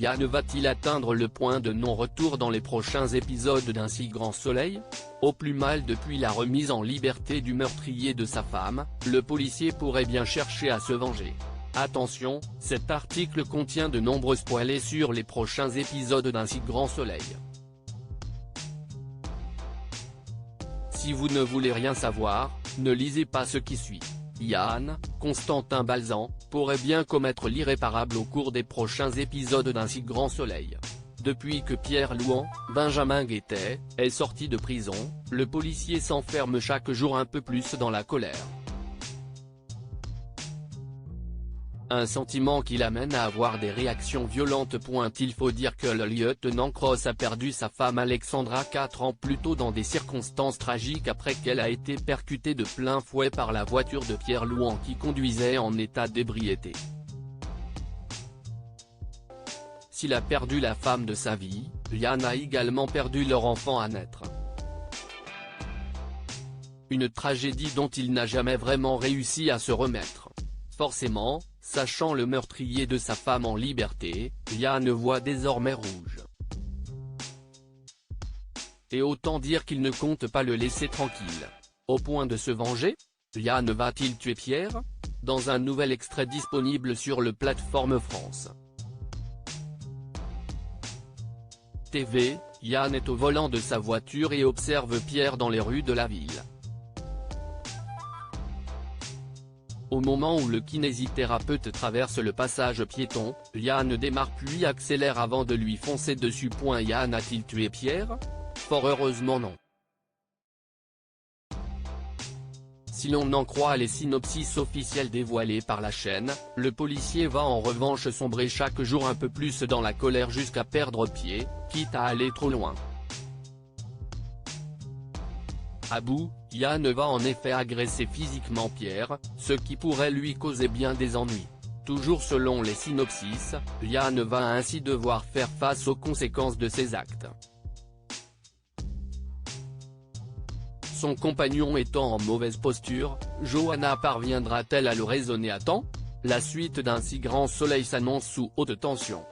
Yann va-t-il atteindre le point de non-retour dans les prochains épisodes d'Un si grand soleil? Au plus mal depuis la remise en liberté du meurtrier de sa femme, le policier pourrait bien chercher à se venger. Attention, cet article contient de nombreux spoilers sur les prochains épisodes d'Un si grand soleil. Si vous ne voulez rien savoir, ne lisez pas ce qui suit. Yann, Constantin Balzan, pourrait bien commettre l'irréparable au cours des prochains épisodes d'Un si grand soleil. Depuis que Pierre Louan, Benjamin Guettet, est sorti de prison, le policier s'enferme chaque jour un peu plus dans la colère. Un sentiment qui l'amène à avoir des réactions violentes. Il faut dire que le lieutenant Cross a perdu sa femme Alexandra 4 ans plus tôt dans des circonstances tragiques après qu'elle a été percutée de plein fouet par la voiture de Pierre Louan qui conduisait en état d'ébriété. S'il a perdu la femme de sa vie, Yann a également perdu leur enfant à naître. Une tragédie dont il n'a jamais vraiment réussi à se remettre. Forcément, sachant le meurtrier de sa femme en liberté, Yann voit désormais rouge. Et autant dire qu'il ne compte pas le laisser tranquille. Au point de se venger? Yann va-t-il tuer Pierre? Dans un nouvel extrait disponible sur le plateforme France TV, Yann est au volant de sa voiture et observe Pierre dans les rues de la ville. Au moment où le kinésithérapeute traverse le passage piéton, Yann démarre puis accélère avant de lui foncer dessus. Yann a-t-il tué Pierre? Fort heureusement non. Si l'on en croit les synopsis officiels dévoilés par la chaîne, le policier va en revanche sombrer chaque jour un peu plus dans la colère jusqu'à perdre pied, quitte à aller trop loin. À bout, Yann va en effet agresser physiquement Pierre, ce qui pourrait lui causer bien des ennuis. Toujours selon les synopsis, Yann va ainsi devoir faire face aux conséquences de ses actes. Son compagnon étant en mauvaise posture, Johanna parviendra-t-elle à le raisonner à temps? La suite d'Un si grand soleil s'annonce sous haute tension.